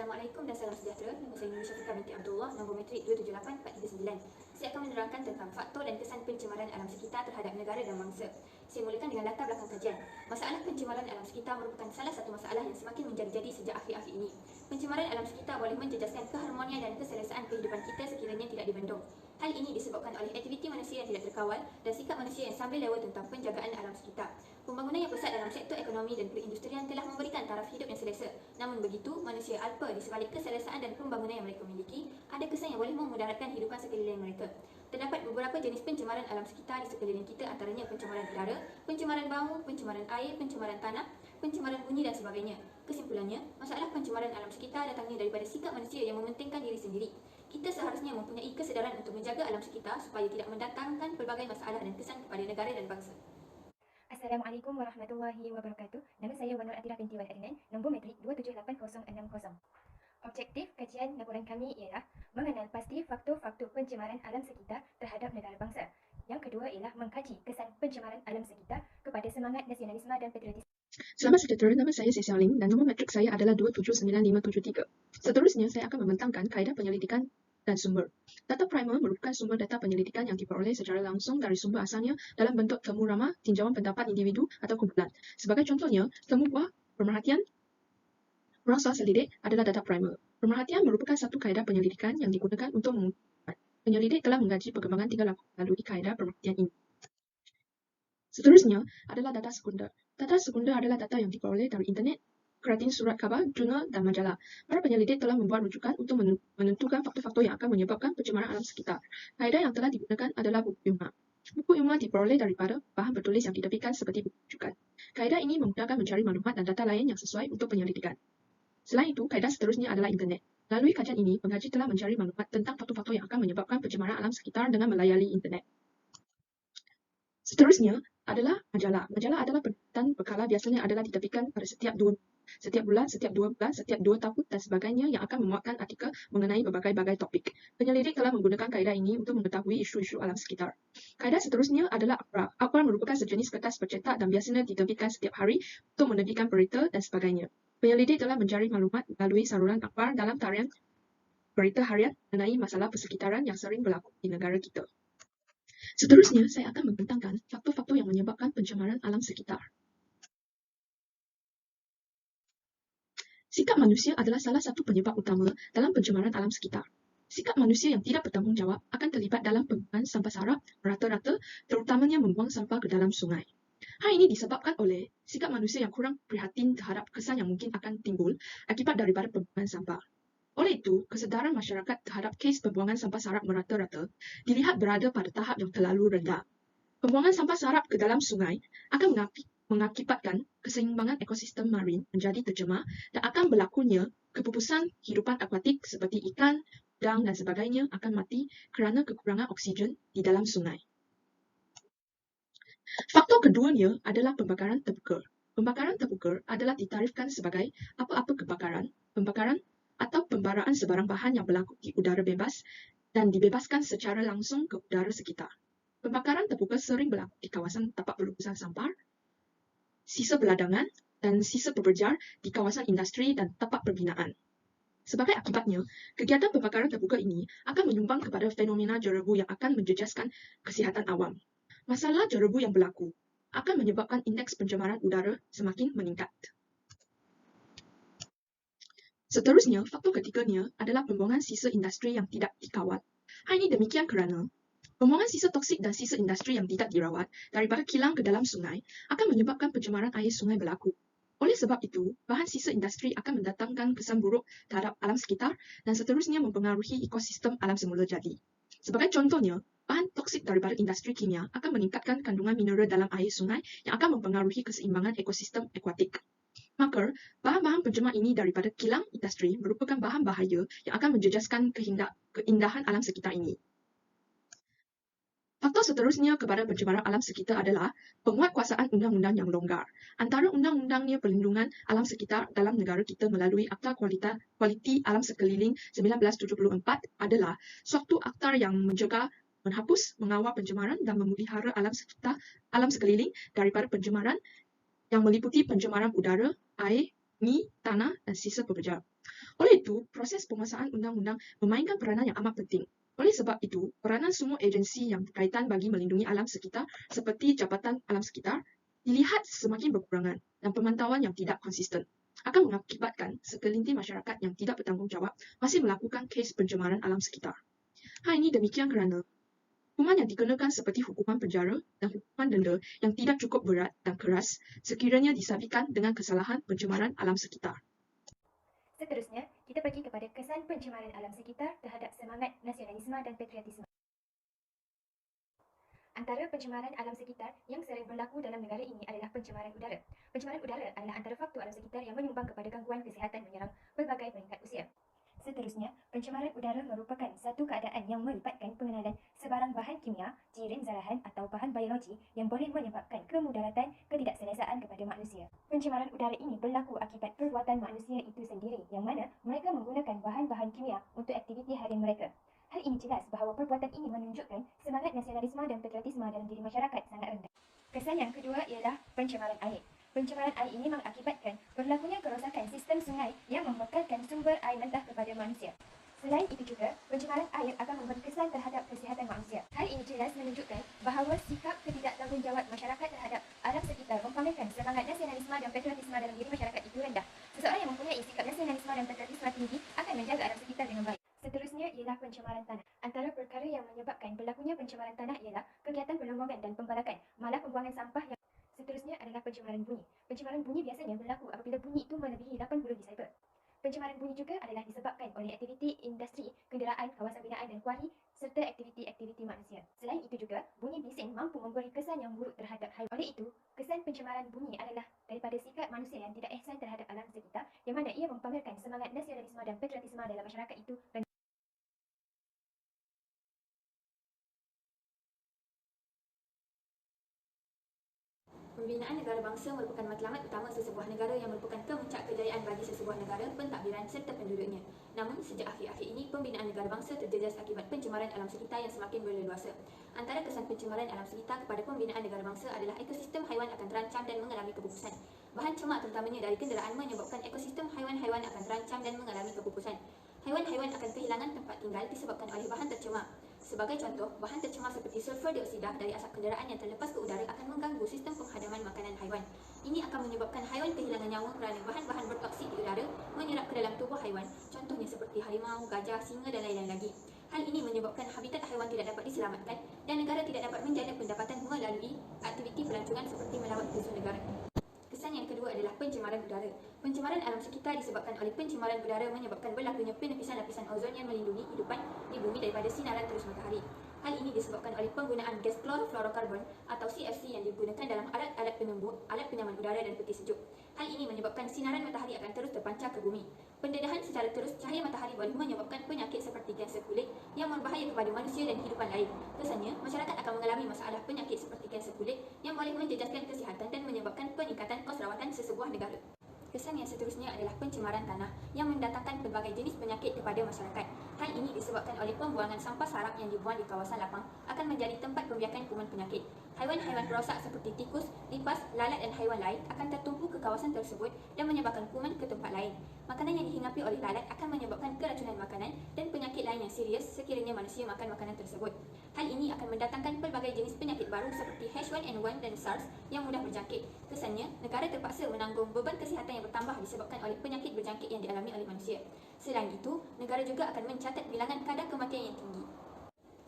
Assalamualaikum dan salam sejahtera. Nama saya Nur Syafiqah binti Abdullah, nombor matrik 278439. Saya akan menerangkan tentang faktor dan kesan pencemaran alam sekitar terhadap negara dan bangsa. Saya mulakan dengan latar belakang kajian. Masalah pencemaran alam sekitar merupakan salah satu masalah yang semakin menjadi-jadi sejak akhir-akhir ini. Pencemaran alam sekitar boleh menjejaskan keharmonian dan keselesaan kehidupan kita sekiranya tidak dibendung. Hal ini disebabkan oleh aktiviti manusia yang tidak terkawal dan sikap manusia yang sambil lewa tentang penjagaan alam sekitar. Pembangunan yang pesat dalam sektor ekonomi dan perindustrian telah memberikan taraf hidup yang selesa. Namun begitu, manusia alpa di sebalik keselesaan dan pembangunan yang mereka miliki, ada kesan yang boleh memudaratkan kehidupan sekeliling mereka. Terdapat beberapa jenis pencemaran alam sekitar di sekeliling kita, antaranya pencemaran udara, pencemaran bau, pencemaran air, pencemaran tanah, pencemaran bunyi dan sebagainya. Kesimpulannya, masalah pencemaran alam sekitar datangnya daripada sikap manusia yang mementingkan diri sendiri. Kita seharusnya mempunyai kesedaran untuk menjaga alam sekitar supaya tidak mendatangkan pelbagai masalah dan kesan kepada negara dan bangsa. Assalamualaikum warahmatullahi wabarakatuh. Nama saya Wanur Atirah binti Wan Adnan, nombor matrik 278060. Objektif kajian laporan kami ialah mengenal pasti faktor-faktor pencemaran alam sekitar terhadap negara bangsa. Yang kedua ialah mengkaji kesan pencemaran alam sekitar kepada semangat nasionalisme dan patriotisme. Selamat sejahtera, nama saya Cecil Ling dan nombor matrik saya adalah 279573. Seterusnya, saya akan membentangkan kaedah penyelidikan dan sumber. Data primer merupakan sumber data penyelidikan yang diperoleh secara langsung dari sumber asalnya dalam bentuk temu ramah, tinjauan pendapat individu atau kumpulan. Sebagai contohnya, temu buah pemerhatian merasa selidik adalah data primer. Pemerhatian merupakan satu kaedah penyelidikan yang digunakan untuk mengungkapkan. Penyelidik telah mengkaji perkembangan 3 laku melalui kaedah pemerhatian ini. Seterusnya adalah data sekunder. Data sekunder adalah data yang diperoleh dari internet, keratin surat khabar, jurnal, dan majalah. Para penyelidik telah membuat rujukan untuk menentukan faktor-faktor yang akan menyebabkan pencemaran alam sekitar. Kaedah yang telah digunakan adalah buku ilmiah. Buku ilmiah diperoleh daripada bahan bertulis yang diterbitkan seperti buku rujukan. Kaedah ini memudahkan mencari maklumat dan data lain yang sesuai untuk penyelidikan. Selain itu, kaedah seterusnya adalah internet. Melalui kajian ini, pengkaji telah mencari maklumat tentang faktor-faktor yang akan menyebabkan pencemaran alam sekitar dengan melayari internet. Seterusnya adalah majalah. Majalah adalah penerbitan berkala, biasanya adalah diterbitkan pada setiap bulan, setiap 2 bulan, setiap 2 tahun dan sebagainya yang akan memuatkan artikel mengenai berbagai-bagai topik. Penyelidik telah menggunakan kaedah ini untuk mengetahui isu-isu alam sekitar. Kaedah seterusnya adalah akhbar. Akhbar merupakan sejenis kertas bercetak dan biasanya diterbitkan setiap hari untuk menerbitkan berita dan sebagainya. Penyelidik telah mencari maklumat melalui saluran akhbar dalam tarian berita harian mengenai masalah persekitaran yang sering berlaku di negara kita. Seterusnya, saya akan membentangkan faktor-faktor yang menyebabkan pencemaran alam sekitar. Sikap manusia adalah salah satu penyebab utama dalam pencemaran alam sekitar. Sikap manusia yang tidak bertanggungjawab akan terlibat dalam pembuangan sampah sarap merata-rata, terutamanya membuang sampah ke dalam sungai. Hal ini disebabkan oleh sikap manusia yang kurang prihatin terhadap kesan yang mungkin akan timbul akibat daripada pembuangan sampah. Oleh itu, kesedaran masyarakat terhadap kes pembuangan sampah sarap merata-rata dilihat berada pada tahap yang terlalu rendah. Pembuangan sampah sarap ke dalam sungai akan mengakibatkan keseimbangan ekosistem marin menjadi tercemar dan akan berlakunya kepupusan hidupan akuatik seperti ikan, udang dan sebagainya akan mati kerana kekurangan oksigen di dalam sungai. Faktor keduanya adalah pembakaran terbuka. Pembakaran terbuka adalah ditarifkan sebagai apa-apa kebakaran, pembakaran atau pembaraan sebarang bahan yang berlaku di udara bebas dan dibebaskan secara langsung ke udara sekitar. Pembakaran terbuka sering berlaku di kawasan tempat pelupusan sampah, sisa beladangan dan sisa peberjar di kawasan industri dan tempat perbinaan. Sebagai akibatnya, kegiatan pembakaran terbuka ini akan menyumbang kepada fenomena jerebu yang akan menjejaskan kesihatan awam. Masalah jerebu yang berlaku akan menyebabkan indeks pencemaran udara semakin meningkat. Seterusnya, faktor ketiganya adalah pembuangan sisa industri yang tidak dikawal. Hal ini demikian kerana pembuangan sisa toksik dan sisa industri yang tidak dirawat daripada kilang ke dalam sungai akan menyebabkan pencemaran air sungai berlaku. Oleh sebab itu, bahan sisa industri akan mendatangkan kesan buruk terhadap alam sekitar dan seterusnya mempengaruhi ekosistem alam semula jadi. Sebagai contohnya, bahan toksik daripada industri kimia akan meningkatkan kandungan mineral dalam air sungai yang akan mempengaruhi keseimbangan ekosistem akuatik. Maka, bahan-bahan pencemar ini daripada kilang industri merupakan bahan bahaya yang akan menjejaskan keindahan alam sekitar ini. Faktor seterusnya kepada pencemaran alam sekitar adalah penguatkuasaan undang-undang yang longgar. Antara undang-undangnya perlindungan alam sekitar dalam negara kita melalui Akta Kualiti Alam Sekeliling 1974 adalah suatu akta yang menjaga, menghapus, mengawal pencemaran dan memelihara alam sekeliling daripada pencemaran yang meliputi pencemaran udara, air, tanah dan sisa peberjar. Oleh itu, proses penguasaan undang-undang memainkan peranan yang amat penting. Oleh sebab itu, peranan semua agensi yang berkaitan bagi melindungi alam sekitar seperti Jabatan Alam Sekitar dilihat semakin berkurangan dan pemantauan yang tidak konsisten akan mengakibatkan segelintir masyarakat yang tidak bertanggungjawab masih melakukan kes pencemaran alam sekitar. Hal ini demikian kerana hukuman yang dikenakan seperti hukuman penjara dan hukuman denda yang tidak cukup berat dan keras sekiranya disabitkan dengan kesalahan pencemaran alam sekitar. Seterusnya, kita pergi kepada kesan pencemaran alam sekitar terhadap semangat nasionalisme dan patriotisme. Antara pencemaran alam sekitar yang sering berlaku dalam negara ini adalah pencemaran udara. Pencemaran udara adalah antara faktor alam sekitar yang menyumbang kepada gangguan kesihatan menyerang pelbagai peringkat usia. Seterusnya, pencemaran udara merupakan satu keadaan yang melibatkan pengenalan sebarang bahan kimia, jirin zarahan atau bahan biologi yang boleh menyebabkan kemudaratan ketidakselesaan kepada manusia. Pencemaran udara ini berlaku akibat perbuatan manusia itu sendiri yang mana mereka menggunakan bahan-bahan kimia untuk aktiviti harian mereka. Hal ini jelas bahawa perbuatan ini menunjukkan semangat nasionalisme dan patriotisme dalam diri masyarakat sangat rendah. Kesan yang kedua ialah pencemaran air. Pencemaran air ini mengakibatkan berlakunya kerosakan sistem sungai yang membekalkan sumber air mentah kepada manusia. Selain itu juga, pencemaran air akan memberi kesan terhadap kesihatan manusia. Hal ini jelas menunjukkan bahawa sikap ketidaktanggungjawaban masyarakat terhadap alam sekitar mempamerkan semangat nasionalisme dan patriotisme dalam diri masyarakat itu rendah. Seseorang yang mempunyai sikap nasionalisme dan patriotisme tinggi akan menjaga alam sekitar dengan baik. Seterusnya ialah pencemaran tanah. Antara perkara yang menyebabkan berlakunya pencemaran tanah ialah kegiatan perlombongan dan pembalakan, malah pembuangan sampah yang seterusnya adalah pencemaran bunyi. Pencemaran bunyi biasanya berlaku apabila bunyi itu melebihi 80 desibel. Pencemaran bunyi juga adalah disebabkan oleh aktiviti industri, kenderaan, kawasan binaan dan kuari serta aktiviti-aktiviti manusia. Selain itu juga, bunyi bising mampu memberi kesan yang buruk terhadap haiwan. Oleh itu, kesan pencemaran bunyi adalah daripada sikap manusia yang tidak ihsan terhadap alam sekitar, yang mana ia mempamerkan semangat nasionalisme dan patriotisme dalam masyarakat itu. Pembinaan negara bangsa merupakan matlamat utama sesebuah negara yang merupakan kemuncak kejayaan bagi sesebuah negara, pentadbiran serta penduduknya. Namun, sejak akhir-akhir ini, pembinaan negara bangsa terjejas akibat pencemaran alam sekitar yang semakin berleluasa. Antara kesan pencemaran alam sekitar kepada pembinaan negara bangsa adalah ekosistem haiwan akan terancam dan mengalami kepupusan. Bahan cemak terutamanya dari kenderaan menyebabkan ekosistem haiwan-haiwan akan terancam dan mengalami kepupusan. Haiwan-haiwan akan kehilangan tempat tinggal disebabkan oleh bahan tercemar. Sebagai contoh, bahan tercemar seperti sulfur dioksida dari asap kenderaan yang terlepas ke udara akan mengganggu sistem penghadaman makanan haiwan. Ini akan menyebabkan haiwan kehilangan nyawa kerana bahan-bahan bertoksik di udara menyerap ke dalam tubuh haiwan, contohnya seperti harimau, gajah, singa dan lain-lain lagi. Hal ini menyebabkan habitat haiwan tidak dapat diselamatkan dan negara tidak dapat menjana pendapatan melalui aktiviti pelancongan seperti melawat ke negara. Kesan yang kedua adalah pencemaran udara. Pencemaran alam sekitar disebabkan oleh pencemaran udara menyebabkan berlakunya penipisan lapisan ozon yang melindungi kehidupan di bumi daripada sinaran terus matahari. Hal ini disebabkan oleh penggunaan gas klorofluorokarbon atau CFC yang digunakan dalam alat-alat penembus, alat penyaman udara dan peti sejuk. Hal ini menyebabkan sinaran matahari akan terus terpancar ke bumi. Pendedahan secara terus cahaya matahari boleh menyebabkan penyakit seperti kanser kulit yang berbahaya kepada manusia dan kehidupan lain. Kesannya, masyarakat akan mengalami masalah penyakit seperti kanser kulit yang boleh menjejaskan kesihatan dan menyebabkan peningkatan kos rawatan sesebuah negara. Kesan yang seterusnya adalah pencemaran tanah yang mendatangkan pelbagai jenis penyakit kepada masyarakat. Hal ini disebabkan oleh pembuangan sampah sarap yang dibuang di kawasan lapang akan menjadi tempat pembiakan kuman penyakit. Haiwan-haiwan perosak seperti tikus, lipas, lalat dan haiwan lain akan tertumpu ke kawasan tersebut dan menyebabkan kuman ke tempat lain. Makanan yang dihingapi oleh lalat akan menyebabkan keracunan makanan dan penyakit lain yang serius sekiranya manusia makan makanan tersebut. Hal ini akan mendatangkan pelbagai jenis penyakit baru seperti H1N1 dan SARS yang mudah berjangkit. Kesannya, negara terpaksa menanggung beban kesihatan yang bertambah disebabkan oleh penyakit berjangkit yang dialami oleh manusia. Selain itu, negara juga akan mencatat bilangan kadar kematian yang tinggi.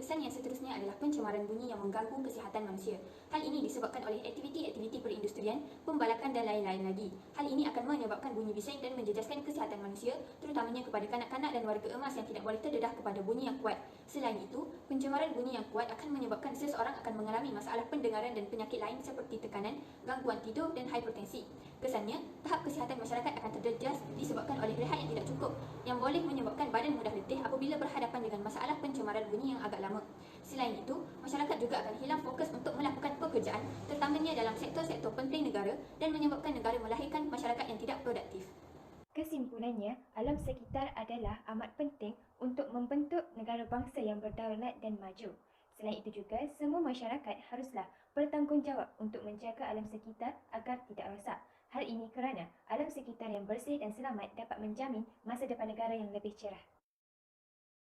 Kesan yang seterusnya adalah pencemaran bunyi yang mengganggu kesihatan manusia. Hal ini disebabkan oleh aktiviti-aktiviti perindustrian, pembalakan dan lain-lain lagi. Hal ini akan menyebabkan bunyi bising dan menjejaskan kesihatan manusia, terutamanya kepada kanak-kanak dan warga emas yang tidak boleh terdedah kepada bunyi yang kuat. Selain itu, pencemaran bunyi yang kuat akan menyebabkan seseorang akan mengalami masalah pendengaran dan penyakit lain seperti tekanan, gangguan tidur dan hipertensi. Kesannya, tahap kesihatan masyarakat akan terjejas disebabkan oleh rehat yang tidak cukup, yang boleh menyebabkan badan mudah letih apabila berhadapan dengan masalah pencemaran bunyi yang agak lama. Selain itu, masyarakat juga akan hilang fokus untuk melakukan pekerjaan, terutamanya dalam sektor-sektor penting negara dan menyebabkan negara melahirkan masyarakat yang tidak produktif. Kesimpulannya, alam sekitar adalah amat penting untuk membentuk negara bangsa yang berdaulat dan maju. Selain itu juga, semua masyarakat haruslah bertanggungjawab untuk menjaga alam sekitar agar tidak rosak. Hal ini kerana alam sekitar yang bersih dan selamat dapat menjamin masa depan negara yang lebih cerah.